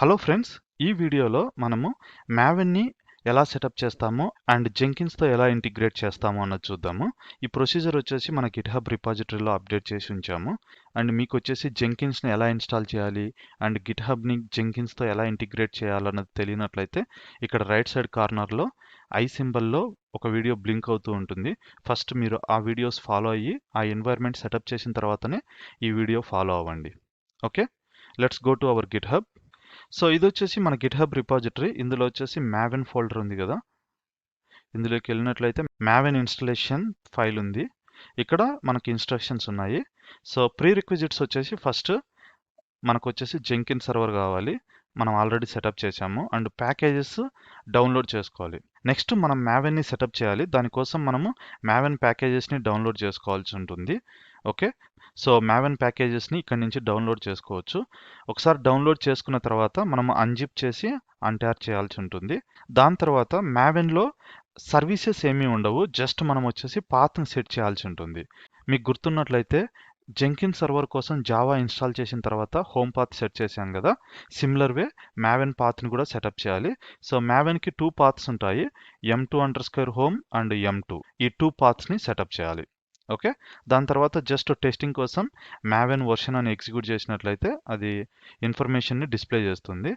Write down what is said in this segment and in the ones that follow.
Hello friends, ఈ వీడియోలో మనము మ్యావెన్ని ఎలా సెటప్ చేస్తామో అండ్ జెంకిన్స్తో ఎలా ఇంటిగ్రేట్ చేస్తామో అన్నది చూద్దాము. ఈ ప్రొసీజర్ వచ్చేసి మన గిట్హబ్ రిపాజిటరీలో అప్డేట్ చేసి ఉంచాము. అండ్ మీకు వచ్చేసి జెంకిన్స్ని ఎలా ఇన్స్టాల్ చేయాలి అండ్ గిట్హబ్ని జెంకిన్స్తో ఎలా ఇంటిగ్రేట్ చేయాలన్నది తెలియనట్లయితే ఇక్కడ రైట్ సైడ్ కార్నర్లో ఐ సింబల్లో ఒక వీడియో బ్లింక్ అవుతూ ఉంటుంది. ఫస్ట్ మీరు ఆ వీడియోస్ ఫాలో అయ్యి ఆ ఎన్వైర్న్మెంట్ సెటప్ చేసిన తర్వాతనే ఈ వీడియో ఫాలో అవ్వండి. Okay, let's go to hour GitHub. So ఇది వచ్చేసి మన గిట్హబ్ రిపాజిటరీ. ఇందులో వచ్చేసి మ్యావెన్ ఫోల్డర్ ఉంది కదా, ఇందులోకి వెళ్ళినట్లయితే మ్యావెన్ ఇన్స్టలేషన్ ఫైల్ ఉంది. ఇక్కడ మనకి ఇన్స్ట్రక్షన్స్ ఉన్నాయి. సో ప్రీ రిక్విజిట్స్ వచ్చేసి ఫస్ట్ మనకు వచ్చేసి జెంకిన్ సర్వర్ కావాలి, మనం ఆల్రెడీ సెటప్ చేసాము. అండ్ ప్యాకేజెస్ డౌన్లోడ్ చేసుకోవాలి. నెక్స్ట్ మనం మ్యావెన్ని సెటప్ చేయాలి, దానికోసం మనము మ్యావెన్ ప్యాకేజెస్ని డౌన్లోడ్ చేసుకోవాల్సి ఉంటుంది. ఓకే, సో మ్యావెన్ ప్యాకేజెస్ని ఇక్కడ నుంచి డౌన్లోడ్ చేసుకోవచ్చు. ఒకసారి డౌన్లోడ్ చేసుకున్న తర్వాత మనం అన్జిప్ చేసి అన్టార్ చేయాల్సి ఉంటుంది. దాని తర్వాత మ్యావెన్లో సర్వీసెస్ ఏమీ ఉండవు, జస్ట్ మనం వచ్చేసి పాత్ని సెట్ చేయాల్సి ఉంటుంది. మీకు గుర్తున్నట్లయితే జెంకిన్ సర్వర్ కోసం జావా ఇన్స్టాల్ చేసిన తర్వాత హోమ్ పాత్ సెట్ చేశాం కదా, సిమిలర్ వే మ్యావెన్ పాత్ని కూడా సెటప్ చేయాలి. సో మ్యావెన్కి 2 పాత్స్ ఉంటాయి, m2_home అండ్ m2. ఈ 2 పాత్స్ని సెటప్ చేయాలి. ఓకే, దాని తర్వాత జస్ట్ టెస్టింగ్ కోసం మ్యావెన్ వర్షన్ అని ఎగ్జిక్యూట్ చేసినట్లయితే అది ఇన్ఫర్మేషన్ని డిస్ప్లే చేస్తుంది.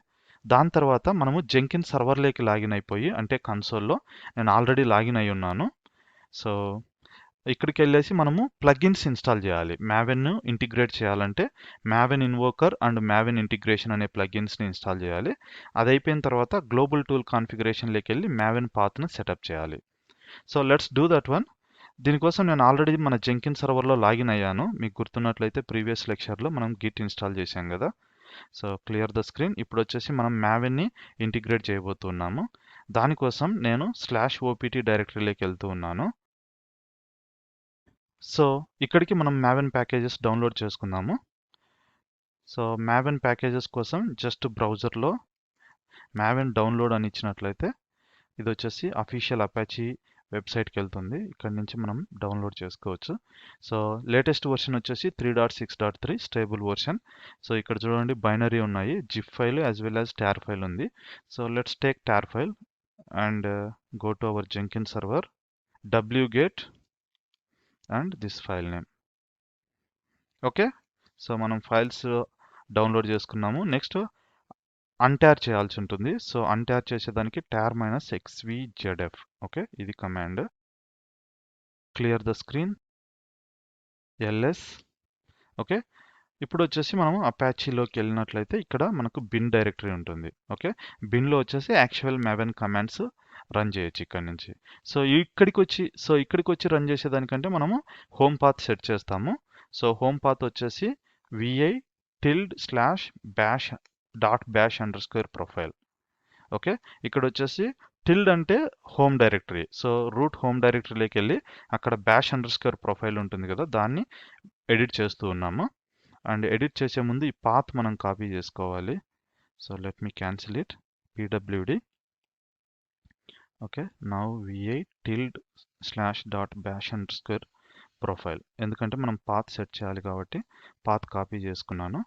దాని తర్వాత మనము జెంకిన్ సర్వర్లోకి లాగిన్ అయిపోయి, అంటే కన్సోల్లో నేను ఆల్రెడీ లాగిన్ అయి ఉన్నాను. సో ఇక్కడికి వెళ్ళేసి మనము ప్లగిన్స్ ఇన్స్టాల్ చేయాలి. మ్యావెన్ను ఇంటిగ్రేట్ చేయాలంటే మ్యావెన్ ఇన్వోకర్ అండ్ మ్యావెన్ ఇంటిగ్రేషన్ అనే ప్లగిన్స్ని ఇన్స్టాల్ చేయాలి. అది అయిపోయిన తర్వాత గ్లోబల్ టూల్ కాన్ఫిగరేషన్లోకి వెళ్ళి మ్యావెన్ పాత్ను సెటప్ చేయాలి. So let's do that one. దీనికోసం నేను ఆల్రెడీ మన జెంకిన్ సర్వర్లో లాగిన్ అయ్యాను. మీకు గుర్తున్నట్లయితే ప్రీవియస్ లెక్చర్లో మనం గిట్ ఇన్స్టాల్ చేశాం కదా. So clear the screen. ఇప్పుడు వచ్చేసి మనం మ్యావెన్ని ఇంటిగ్రేట్ చేయబోతున్నాము. దానికోసం నేను /opt డైరెక్టరీలోకి వెళ్తూ ఉన్నాను. సో ఇక్కడికి మనం మ్యావెన్ ప్యాకేజెస్ డౌన్లోడ్ చేసుకుందాము. సో మ్యావెన్ ప్యాకేజెస్ కోసం జస్ట్ బ్రౌజర్లో మ్యావెన్ డౌన్లోడ్ అని ఇచ్చినట్లయితే ఇది వచ్చేసి అఫీషియల్ అపాచీ వెబ్సైట్కి వెళ్తుంది. ఇక్కడ నుంచి మనం డౌన్లోడ్ చేసుకోవచ్చు. సో లేటెస్ట్ వర్షన్ వచ్చేసి 3.6.3 స్టేబుల్ వర్షన్. సో ఇక్కడ చూడండి బైనరీ ఉన్నాయి, zip file as well as tar file ఉంది. So let's take tar file and go to our Jenkins server, wget and this file name. Okay, so మనం files download చేసుకున్నాము. Next untar చేయాల్సి ఉంటుంది. So untar చేసేదానికి tar-xvzf. Okay, ఇది command. Clear the screen, ls. Okay, ఇప్పుడు వచ్చేసి మనం అపాచీలోకి వెళ్ళినట్లయితే ఇక్కడ మనకు బిన్ డైరెక్టరీ ఉంటుంది. ఓకే, బిన్లో వచ్చేసి యాక్చువల్ మ్యావెన్ కమాండ్స్ రన్ చేయొచ్చు ఇక్కడ నుంచి. సో ఇక్కడికి వచ్చి రన్ చేసేదానికంటే మనము హోమ్ పాత్ సెట్ చేస్తాము. సో హోమ్ పాత్ వచ్చేసి vi/bash_profile. ఓకే, ఇక్కడ వచ్చేసి టిల్డ్ అంటే home directory. So root home డైరెక్టరీలోకి వెళ్ళి అక్కడ bash_profile ఉంటుంది కదా, దాన్ని ఎడిట్ చేస్తూ ఉన్నాము. అండ్ ఎడిట్ చేసే ముందు ఈ పాత్ మనం కాపీ చేసుకోవాలి. So let me cancel it, pwd. Okay, now vi/bash_profile. ఎందుకంటే మనం పాత్ సెట్ చేయాలి కాబట్టి పాత్ కాపీ చేసుకున్నాను.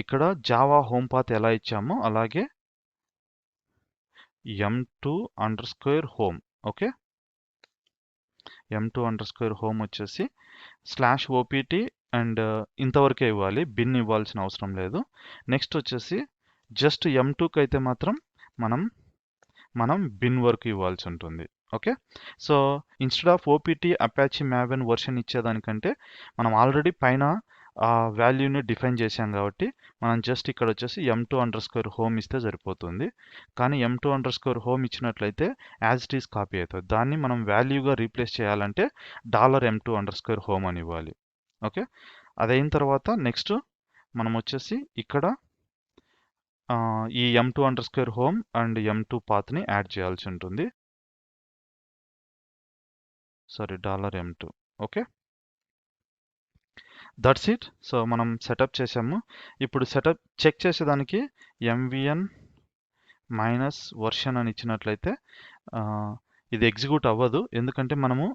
ఇక్కడ జావా హోమ్ పాత్ ఎలా ఇచ్చామో అలాగే m2_home. ఓకే, m2_home వచ్చేసి /opt అండ్ ఇంతవరకే ఇవ్వాలి, బిన్ ఇవ్వాల్సిన అవసరం లేదు. నెక్స్ట్ వచ్చేసి జస్ట్ m2కి అయితే మాత్రం మనం బిన్ వరకు ఇవ్వాల్సి ఉంటుంది. Okay, so instead of opt Apache maven version ఇచ్చేదానికంటే మనం ఆల్రెడీ పైన ఆ వాల్యూని డిఫైన్ చేశాం కాబట్టి మనం జస్ట్ ఇక్కడ వచ్చేసి m2_home ఇస్తే సరిపోతుంది. కానీ m2_home ఇచ్చినట్లయితే యాజ్ ఇట్ ఈస్ కాపీ అవుతుంది. దాన్ని మనం వాల్యూగా రీప్లేస్ చేయాలంటే $m2_home అని ఇవ్వాలి. ఓకే, అదైన తర్వాత నెక్స్ట్ మనం వచ్చేసి ఇక్కడ ఈ m2_home అండ్ m2 పాత్ని యాడ్ చేయాల్సి ఉంటుంది. Sorry, $m2. Okay, that's it. So మనం సెటప్ చేసాము. ఇప్పుడు సెటప్ చెక్ చేసేదానికి mvn-version అని ఇచ్చినట్లయితే ఇది ఎగ్జిక్యూట్ అవ్వదు, ఎందుకంటే మనము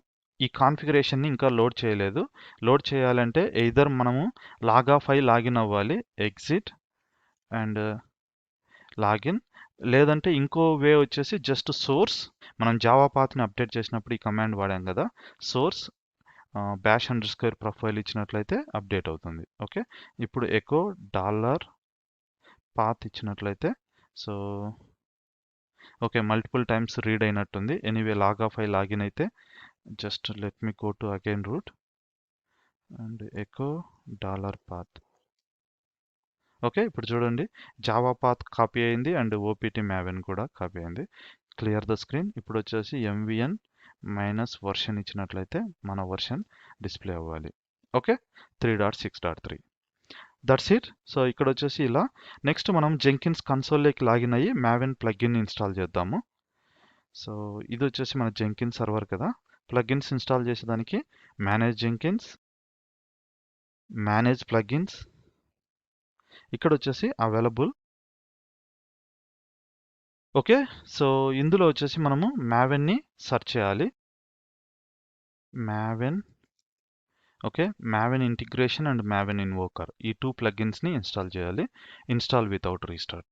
ఈ కాన్ఫిగరేషన్ని ఇంకా లోడ్ చేయలేదు. లోడ్ చేయాలంటే ఎయిదర్ మనము లాగ్ ఆఫ్ అయి లాగిన్ అవ్వాలి, ఎగ్జిట్ అండ్ లాగిన్, లేదంటే ఇంకో వే వచ్చేసి జస్ట్ సోర్స్. మనం జావా పాత్ని అప్డేట్ చేసినప్పుడు ఈ కమాండ్ వాడాం కదా, source bash under square profile ఇచ్చినట్లయితే అప్డేట్ అవుతుంది. ఓకే, ఇప్పుడు ఎకో డాలర్ పాత్ ఇచ్చినట్లయితే, so okay multiple times read అయినట్టుంది. ఎనీవే లాగ్ ఆఫ్ అయి లాగిన్ అయితే just let me go to again root and echo dollar path. Okay, ఇప్పుడు చూడండి Java path copy అయింది అండ్ ఓపీటీ మ్యావెన్ కూడా copy అయింది. Clear the screen. ఇప్పుడు వచ్చేసి ఎంవిఎన్ మైనస్ వర్షన్ ఇచ్చినట్లయితే మన వర్షన్ డిస్ప్లే అవ్వాలి. ఓకే, 3.6.3. That's it. సో ఇక్కడ వచ్చేసి ఇలా. నెక్స్ట్ మనం జెంకిన్స్ కన్సోల్లోకి లాగిన్ అయ్యి మ్యావెన్ ప్లగ్ఇన్ ఇన్స్టాల్ చేద్దాము. సో ఇది వచ్చేసి మన జెంకిన్స్ సర్వర్ కదా. ప్లగ్ఇన్స్ ఇన్స్టాల్ చేసేదానికి మేనేజ్ జెంకిన్స్, మేనేజ్ ప్లగ్ఇన్స్, ఇక్కడ వచ్చేసి అవైలబుల్. ఓకే, సో ఇందులో వచ్చేసి మనము మ్యావెన్ని సెర్చ్ చేయాలి. Maven, okay, Maven integration and Maven ఇన్వోకర్, ఈ 2 ప్లగ్ఇన్స్ని ఇన్స్టాల్ చేయాలి. Install without restart.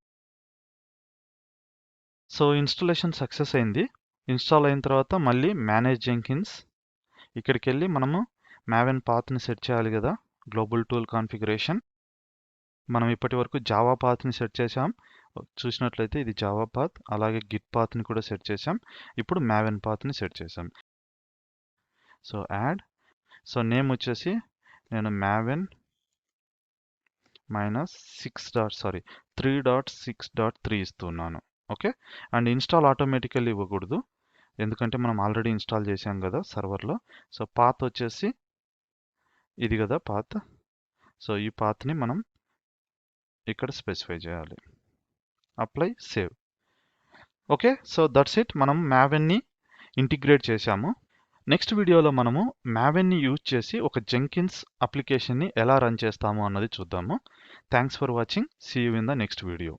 So installation success అయింది. ఇన్స్టాల్ అయిన తర్వాత మళ్ళీ మేనేజ్ జెంకిన్స్, ఇక్కడికి వెళ్ళి మనము మ్యావెన్ పాత్ని సెట్ చేయాలి కదా. గ్లోబల్ టూల్ కాన్ఫిగరేషన్, మనం ఇప్పటి వరకు జావా పాత్ని సెట్ చేసాం. చూసినట్లయితే ఇది జావా పాత్, అలాగే గిట్ పాత్ని కూడా సెట్ చేసాం. ఇప్పుడు మ్యావెన్ పాత్ని సెట్ చేసాం. సో యాడ్, సో నేమ్ వచ్చేసి నేను మ్యావెన్ మైనస్ 3.6.3 ఇస్తున్నాను. ఓకే, అండ్ ఇన్స్టాల్ ఆటోమేటికల్లీ ఇవ్వకూడదు, ఎందుకంటే మనం ఆల్రెడీ ఇన్స్టాల్ చేసాం కదా సర్వర్లో. సో పాత్ వచ్చేసి ఇది కదా పాత్. సో ఈ పాత్ని మనం ఇక్కడ స్పెసిఫై చేయాలి. Apply, save. Okay, so that's it. మనం మ్యావెన్ని ఇంటిగ్రేట్ చేశాము. నెక్స్ట్ వీడియోలో మనము మ్యావెన్ని యూజ్ చేసి ఒక జెంకిన్స్ అప్లికేషన్ని ఎలా రన్ చేస్తాము అన్నది చూద్దాము. Thanks for watching. See you in the next video.